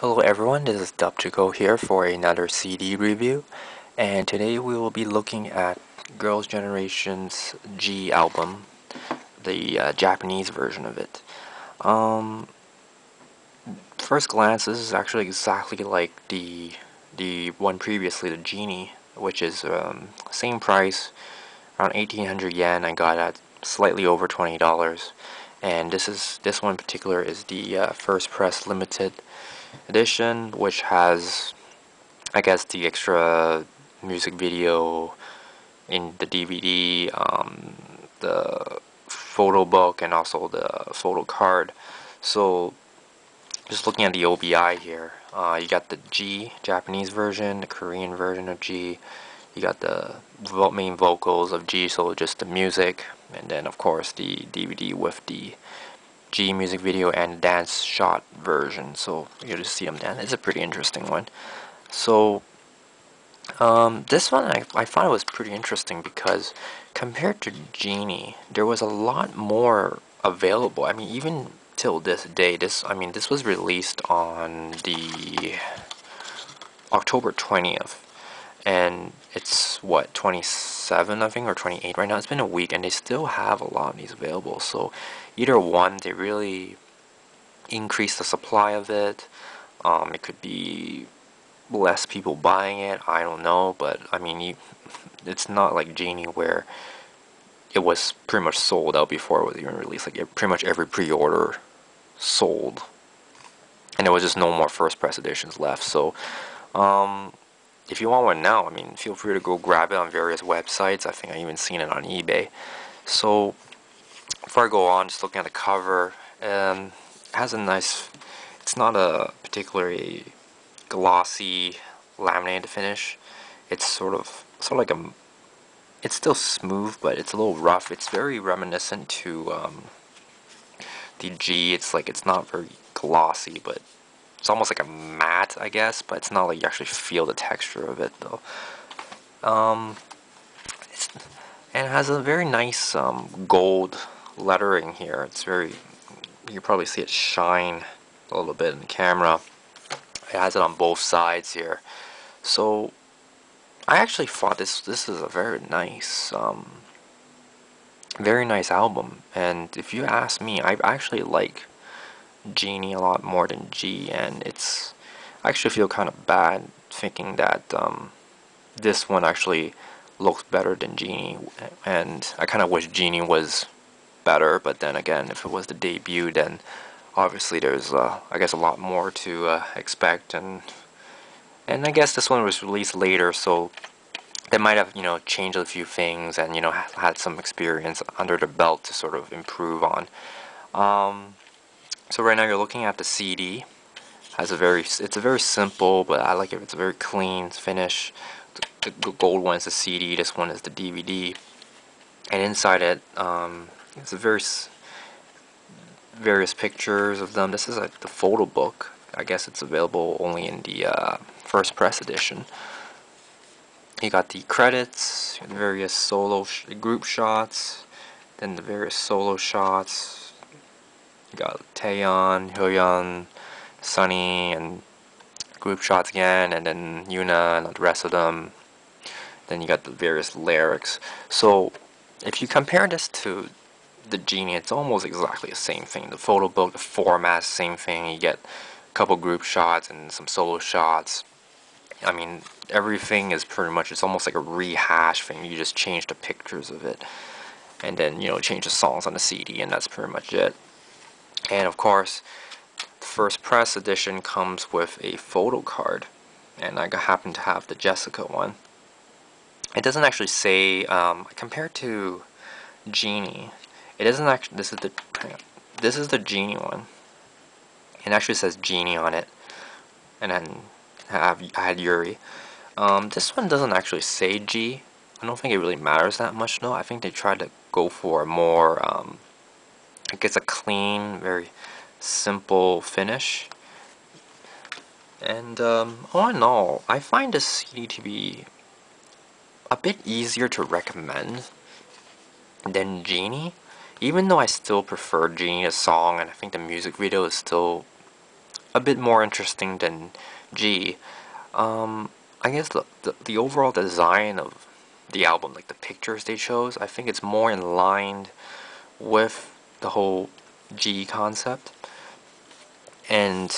Hello everyone, this is Dub2Go here for another CD review, and today we will be looking at Girls' Generation's G album, the Japanese version of it. Um, First glance, this is actually exactly like the one previously, the Genie, which is same price, around 1,800 yen. I got at slightly over $20, and this one in particular is the first press limited edition, which has, I guess, the extra music video in the DVD, the photo book, and also the photo card. So, just looking at the OBI here, you got the G Japanese version, the Korean version of G. You got the main vocals of G, so just the music, and then of course the DVD with the G music video and dance shot version. So you just see them dance. It's a pretty interesting one. So this one I thought it was pretty interesting because compared to Genie, there was a lot more available. I mean, even till this day, this was released on the October 20th, and it's what, 27 I think, or 28 right now. It's been a week and they still have a lot of these available. So either one, they really increase the supply of it. It could be less people buying it, I don't know, but I mean, it's not like Genie where it was pretty much sold out before it was even released. Like pretty much every pre-order sold, and there was just no more first press editions left. So if you want one now, I mean, feel free to go grab it on various websites. I think I even seen it on eBay. So before I go on, just looking at the cover, it has a nice, it's not a particularly glossy laminated finish. It's sort of like it's still smooth, but it's a little rough. It's very reminiscent to the G. It's like, it's not very glossy, but it's almost like a matte, I guess, but it's not like you actually feel the texture of it though. It's, and it has a very nice gold lettering here. It's very, you can probably see it shine a little bit in the camera. It has it on both sides here. So I actually thought this is a very nice album. And if you ask me, I actually like Genie a lot more than G, and I actually feel kind of bad thinking that this one actually looks better than Genie, and I kind of wish Genie was better. But then again, if it was the debut, then obviously there's I guess a lot more to expect, and I guess this one was released later, so they might have, changed a few things and, had some experience under the belt to sort of improve on. So right now you're looking at the CD. It's a very simple, but I like it. It's a very clean finish. The gold one is the CD. This one is the DVD. And inside it, it's a various pictures of them. This is like the photo book. I guess it's available only in the first press edition. You got the credits, the various group shots, then the various solo shots. You got Taeyeon, Hyoyeon, Sunny, and group shots again, and then Yuna and the rest of them. Then you got the various lyrics. So if you compare this to the Genie, it's almost exactly the same thing. The photo book, the format, same thing. You get a couple group shots and some solo shots. I mean, everything is pretty much, it's almost like a rehash thing. You just change the pictures of it, and then, change the songs on the CD, and that's pretty much it. And of course, the first press edition comes with a photo card, and I happen to have the Jessica one. It doesn't actually say, compared to Genie, it doesn't actually, this is the Genie one. It actually says Genie on it, and then I had Yuri. This one doesn't actually say G. I don't think it really matters that much though. I think they tried to go for a more, I guess, a clean, very simple finish. And all in all, I find this CD to be a bit easier to recommend than Genie. Even though I still prefer Genie as song, and I think the music video is still a bit more interesting than G. I guess the overall design of the album, like the pictures they chose, I think it's more in line with the whole G concept, and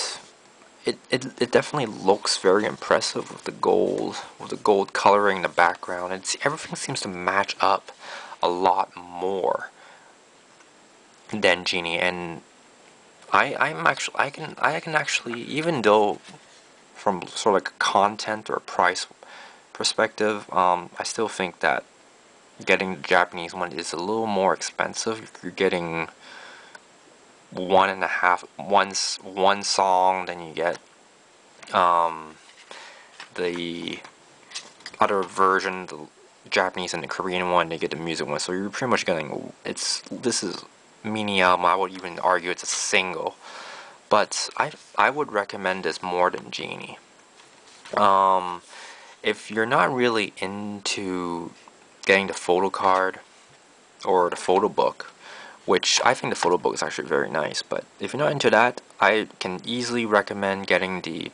it definitely looks very impressive with the gold coloring in the background. Everything seems to match up a lot more than Genie, and I can actually, even though from sort of like a content or a price perspective, I still think that getting the Japanese one is a little more expensive. If you're getting one song, then you get the other version, the Japanese and the Korean one, they get the music one. So you're pretty much getting, this is mini album. I would even argue it's a single, but I would recommend this more than Genie. If you're not really into getting the photo card or the photo book, which I think the photo book is actually very nice, but if you're not into that, I can easily recommend getting the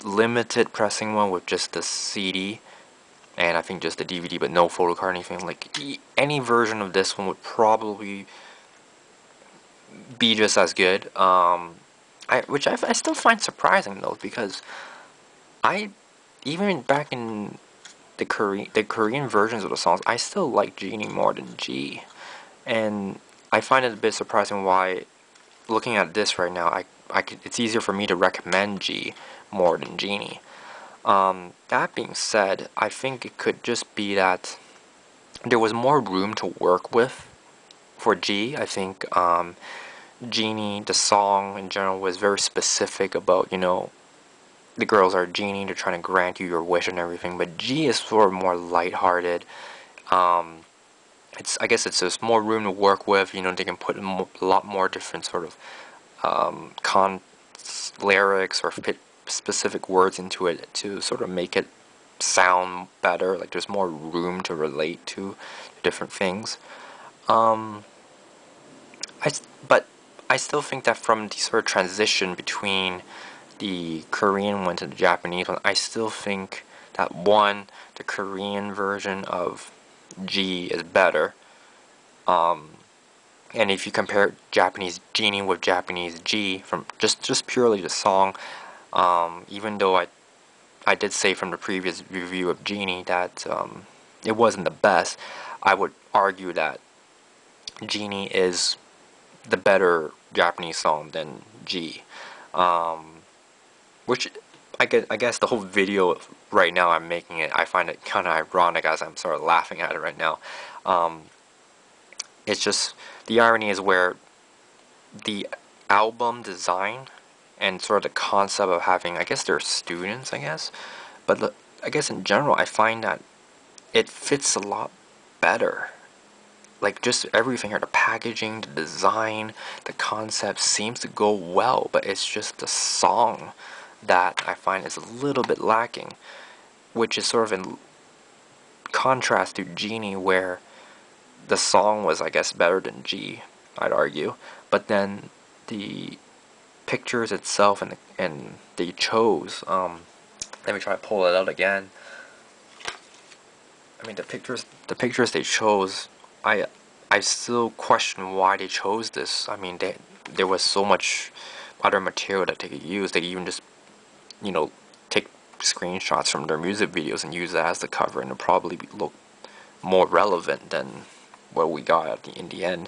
limited pressing one with just the CD, and I think just the DVD, but no photo card or anything. Like any version of this one would probably be just as good. Which I still find surprising though, because I even back in the Korean versions of the songs, I still like Genie more than G, and I find it a bit surprising why, looking at this right now, it's easier for me to recommend G more than Genie. That being said, I think it could just be that there was more room to work with for G. I think Genie, the song in general, was very specific about, the girls are a genie, they're trying to grant you your wish and everything, but G is sort of more lighthearted. I guess it's just more room to work with, they can put a lot more different sort of lyrics or fit specific words into it to sort of make it sound better. Like there's more room to relate to different things. Um, but I still think that from the sort of transition between the Korean one to the Japanese one, I still think that the Korean version of G is better. And if you compare Japanese Genie with Japanese G from just purely the song, even though I did say from the previous review of Genie that it wasn't the best, I would argue that Genie is the better Japanese song than G. Which I guess the whole video right now I'm making it, I find it kind of ironic as I'm sort of laughing at it right now. It's just, the irony is where the album design and sort of the concept of having, I guess they're students, I guess, but I guess in general I find that it fits a lot better. Like just everything here, the packaging, the design, the concept seems to go well, but it's just the song that I find is a little bit lacking, which is sort of in contrast to Genie, where the song was, I guess, better than G, I'd argue, but then the pictures itself and they chose, let me try to pull it out again. I mean, the pictures they chose, I still question why they chose this. I mean, there was so much other material that they could use. They could even just, take screenshots from their music videos and use that as the cover, and it'll probably look more relevant than what we got in the end.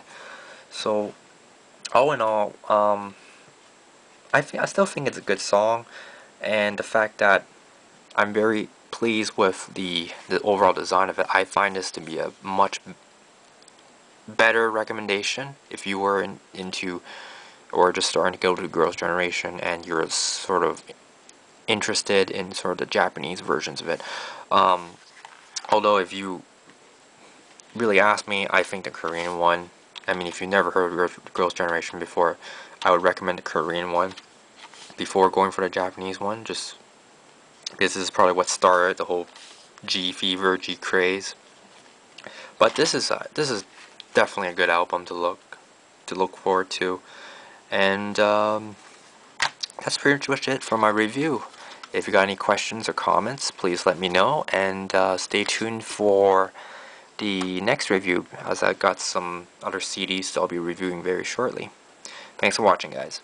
So, all in all, I still think it's a good song, and the fact that I'm very pleased with the overall design of it, I find this to be a much better recommendation if you were into or just starting to go to the Girls' Generation and you're sort of interested in sort of the Japanese versions of it. Although if you really ask me, I think the Korean one, I mean, if you've never heard of Girls' Generation before, I would recommend the Korean one before going for the Japanese one, just because this is probably what started the whole G fever, G craze. But this is definitely a good album to look forward to, And that's pretty much it for my review. If you got any questions or comments, please let me know, and stay tuned for the next review, as I've got some other CDs that I'll be reviewing very shortly. Thanks for watching, guys.